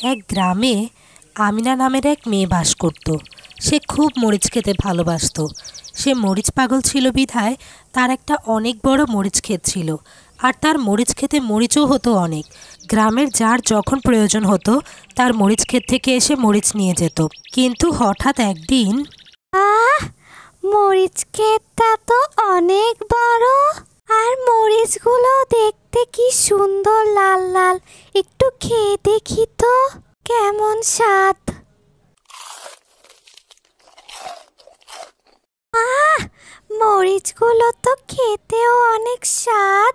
এক গ্রামে আমিনা নামের এক মেয়ে বাস করত। সে খুব মরিচ খেতে ভালোবাসত। সে মরিচ পাগল ছিল বিধায় তার একটা অনেক বড় মরিচ ক্ষেত ছিল। আর তার মরিচ খেতে মরিচও হতো অনেক। গ্রামের যার যখন প্রয়োজন হতো তার মরিচ ক্ষেত থেকে এসে মরিচ নিয়ে যেত। কিন্তু হঠাৎ একদিন আহ মরিচ ক্ষেতটা তো অনেক বড়, আর মরিচগুলো দেখতে কি সুন্দর লাল লাল। একটু খেয়ে দেখি তো কেমন স্বাদ। আহ মরিচগুলো তো খেতেও অনেক স্বাদ।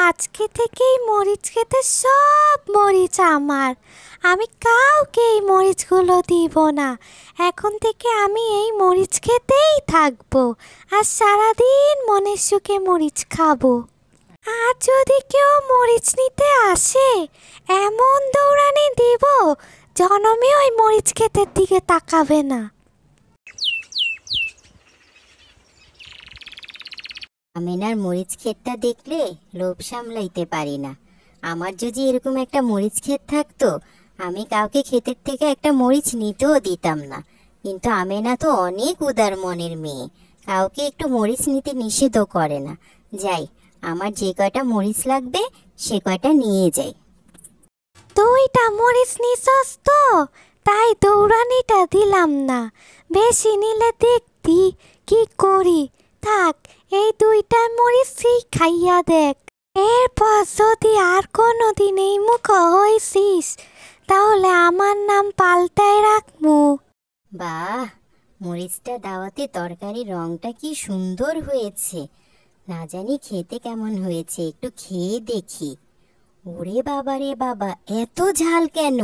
আজকে থেকেই মরিচ খেতে সব মরিচ আমার। আমি কাউকে এই মরিচগুলো দিব না। এখন থেকে আমি এই মরিচ খেতেই থাকবো, আর সারাদিন মনের সুখে মরিচ খাবো। আর যদি কেউ মরিচ নিতে আসে, এমন দৌড়ানি দিব জনমে ওই মরিচ ক্ষেতের দিকে তাকাবে না। আমিনার মরিচ ক্ষেতটা দেখলে লোভ সামলাইতে পারি না। আমার যদি এরকম একটা মরিচ ক্ষেত থাকতো, আমি কাউকে ক্ষেতের থেকে একটা মরিচ নিতেও দিতাম না। কিন্তু আমিনা তো অনেক উদার মনের মেয়ে, কাউকে একটু মরিচ নিতে নিষেধও করে না। যাই, আমার যে কয়টা মরিচ লাগবে সে কয়টা নিয়ে যাই। দুইটা মরিচ নিছস তো, তাই দৌড়ানিটা দিলাম না। বেশি নিলে দেখতি কি করি। থাক, এই দুইটা মরিচই খাইয়া দেখ। এরপর যদি আর কোনো দিন এই মুখ হইছিস, তাহলে আমার নাম পাল্টায় রাখমু। বাহ, মরিচটা দাওয়াতে তরকারির রংটা কি সুন্দর হয়েছে। না জানি খেতে কেমন হয়েছে, একটু খেয়ে দেখি। ওরে বাবা রে বাবা, এত ঝাল কেন?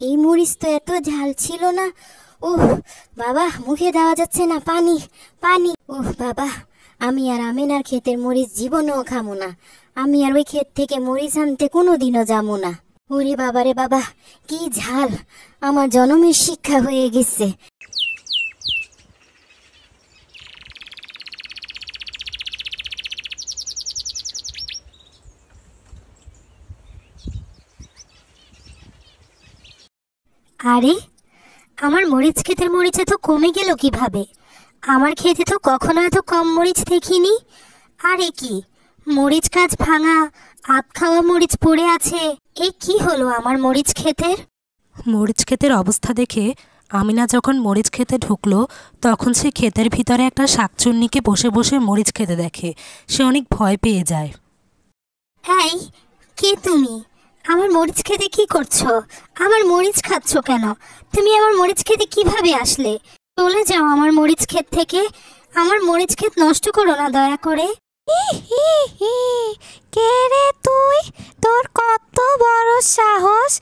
এই মরিচ তো এত ঝাল ছিল না। ওহ বাবা, মুখে দেওয়া যাচ্ছে না, পানি পানি। ওহ বাবা, আমি আর আমিনার ক্ষেতের মরিচ জীবনেও খামো না। আমি আর ওই ক্ষেত থেকে মরিচ আনতে কোনোদিনও যাবো না। ওরে বাবা রে বাবা, কি ঝাল! আমার জনমের শিক্ষা হয়ে গেছে। আরে, আমার মরিচ ক্ষেতের মরিচ এত কমে গেল কিভাবে? আমার ক্ষেতে তো কখনো এত কম মরিচ দেখিনি। আরে কি, মরিচ গাছ ভাঙা, আধ খাওয়া মরিচ পড়ে আছে। এ কি হলো আমার মরিচ ক্ষেতের? মরিচ ক্ষেতের অবস্থা দেখে আমিনা যখন মরিচ খেতে ঢুকলো, তখন সে ক্ষেতের ভিতরে একটা শাকচুন্নিকে বসে বসে মরিচ খেতে দেখে। সে অনেক ভয় পেয়ে যায়। এই, কে তুমি? আমার মরিচ খেতে কি করছো? আমার মরিচ খাচ্ছ কেন? তুমি আমার মরিচ খেতে কিভাবে আসলে? চলে যাও আমার মরিচ ক্ষেত থেকে। আমার মরিচ ক্ষেত নষ্ট করো না দয়া করে। কে রে তুই? তোর কত বড় সাহস!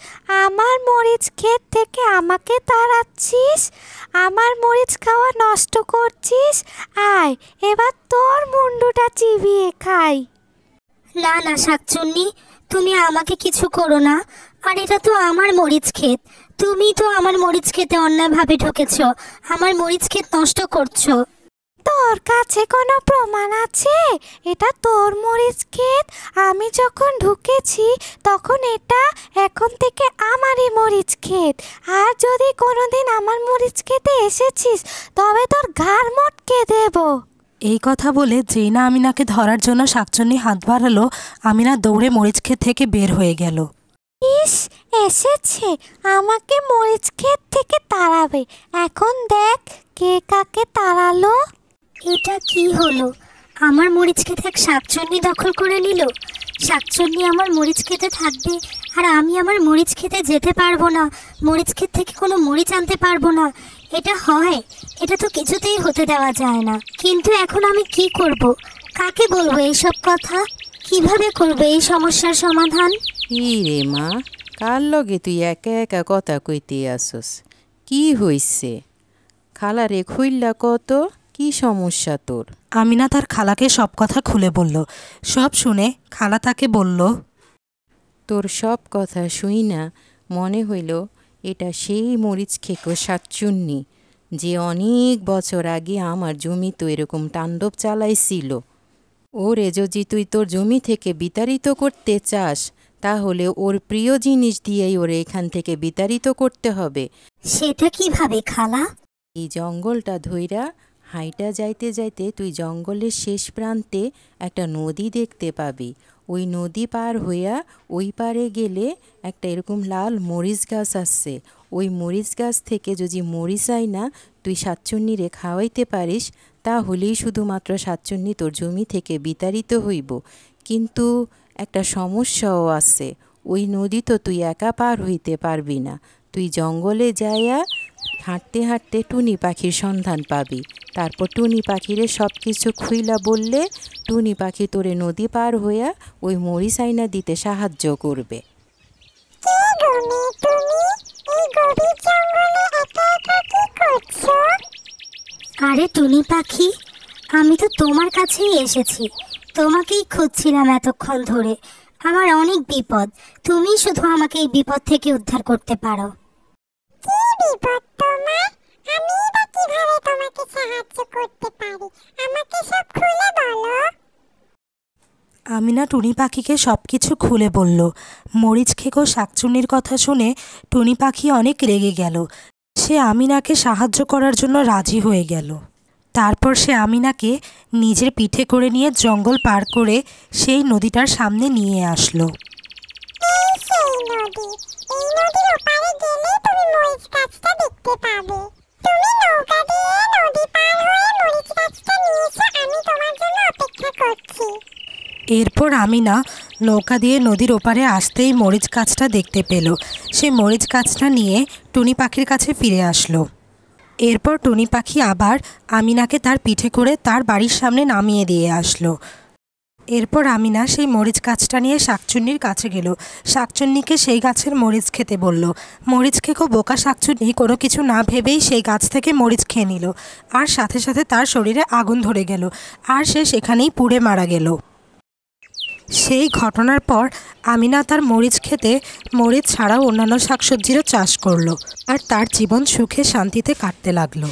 আমার মরিচ ক্ষেত থেকে আমাকে তাড়াচ্ছিস, আমার মরিচ খাওয়া নষ্ট করছিস। আয়, এবার তোর মুন্ডুটা চিবিয়ে খাই। না না শাকচুন্নি, তুমি আমাকে কিছু করো না। আর এটা তো আমার মরিচ ক্ষেত। তুমি তো আমার মরিচ খেতে অন্যায়ভাবে ঢুকেছ, আমার মরিচ ক্ষেত নষ্ট করছো। তোর কাছে কোনো প্রমাণ আছে এটা তোর মরিচ ক্ষেত? আমি যখন ঢুকেছি তখন এটা এখন থেকে আমারই মরিচ ক্ষেত। আর যদি কোনোদিন আমার মরিচ খেতে এসেছিস, তবে তোর ঘাড় মটকে দেবো। এই কথা বলে যেই না আমিনাকে ধরার জন্য শাকচুন্নি হাত বাড়ালো, আমিনা দৌড়ে মরিচ ক্ষেত থেকে বের হয়ে গেল। ইস, এসেছে আমাকে মরিচ ক্ষেত থেকে তাড়াবে। এখন দেখ কে কাকে তাড়ালো। এটা কি হলো? আমার মরিচ ক্ষেতে এক শাকচুন্নি দখল করে নিল। শাকচুন্নি আমার মরিচ খেতে থাকবে, আর আমি আমার মরিচ খেতে যেতে পারবো না। মরিচ ক্ষেত থেকে কোনো মরিচ আনতে পারবো না। এটা হয়? এটা তো কিছুতেই হতে দেওয়া যায় না। কিন্তু এখন আমি কি করব? কাকে বলবো এইসব কথা? কিভাবে করবো এই সমস্যার সমাধান? কি রে মা, কার লগে তুই একা একা কথা কইতে আসস? কি হইছে? খালারে খুইল্লা কত, কি সমস্যা তোর? আমিনা তার খালাকে সব কথা খুলে বলল। সব শুনে খালা তাকে বলল, তোর সব কথা শুই না মনে হইল এটা সেই মরিচ খেকো শাকচুন্নি, যে অনেক বছর আগে আমার জমি তো এরকম তাণ্ডব চালাইছিল। ওরে যদি তুই তোর জমি থেকে বিতাড়িত করতে চাস, তাহলে ওর প্রিয় জিনিস দিয়েই ওরে এখান থেকে বিতাড়িত করতে হবে। সেটা কিভাবে খালা? এই জঙ্গলটা ধইরা হাইটা যাইতে যাইতে তুই জঙ্গলের শেষ প্রান্তে একটা নদী দেখতে পাবি। ওই নদী পার হইয়া ওই পারে গেলে একটা এরকম লাল মরিচ গাছ আছে। ওই মরিচ গাছ থেকে যদি মরিচ আইনা তুই শাকচুন্নিরে খাওয়াইতে পারিস, তাহলেই শুধুমাত্র শাকচুন্নি তোর জমি থেকে বিতাড়িত হইব। কিন্তু একটা সমস্যাও আছে, ওই নদী তো তুই একা পার হইতে পারবি না। তুই জঙ্গলে যাইয়া হাঁটতে হাঁটতে টুনি পাখির সন্ধান পাবি। তারপর টুনি পাখিরে সব কিছু খুইলা বললে টুনি পাখি তোরে নদী পার হইয়া ওই মরিচ আইনা দিতে সাহায্য করবে। আরে টুনি পাখি, আমি তো তোমার কাছেই এসেছি, তোমাকেই খুঁজছিলাম এতক্ষণ ধরে। আমার অনেক বিপদ, তুমি শুধু আমাকে এই বিপদ থেকে উদ্ধার করতে পারো। কি বিপদ তোমার? আমি বা কিভাবে তোমাকে সাহায্য করতে পারি? আমাকে সব খুলে বলো। আমিনা টুনি পাখিকে সব কিছু খুলে বলল। মরিচ খেকো শাকচুন্নির কথা শুনে টুনি পাখি অনেক রেগে গেল। সে আমিনাকে সাহায্য করার জন্য রাজি হয়ে গেল। তারপর সে আমিনাকে নিজের পিঠে করে নিয়ে জঙ্গল পার করে সেই নদীটার সামনে নিয়ে আসলো। এই সেই নদী, এই নদীর ওপারে গেলে তুমি মরিচ গাছটা দেখতে পাবে। তুমি নৌকা দিয়ে নদী পার হয়ে মরিচ গাছটা নিয়ে এসো, আমি তোমার জন্য অপেক্ষা করছি। এরপর আমিনা নৌকা দিয়ে নদীর ওপারে আসতেই মরিচ গাছটা দেখতে পেল। সে মরিচ গাছটা নিয়ে টুনি পাখির কাছে ফিরে আসলো। এরপর টুনি পাখি আবার আমিনাকে তার পিঠে করে তার বাড়ির সামনে নামিয়ে দিয়ে আসলো। এরপর আমিনা সেই মরিচ গাছটা নিয়ে শাকচুন্নির কাছে গেল। শাকচুন্নিকে সেই গাছের মরিচ খেতে বলল। মরিচ খেকো বোকা শাকচুন্নি কোনো কিছু না ভেবেই সেই গাছ থেকে মরিচ খেয়ে নিল। আর সাথে সাথে তার শরীরে আগুন ধরে গেল, আর সে সেখানেই পুড়ে মারা গেল। সেই ঘটনার পর আমিনা তার মরিচ খেতে মরিচ ছাড়াও অন্যান্য শাকসবজিরও চাষ করলো, আর তার জীবন সুখে শান্তিতে কাটতে লাগলো।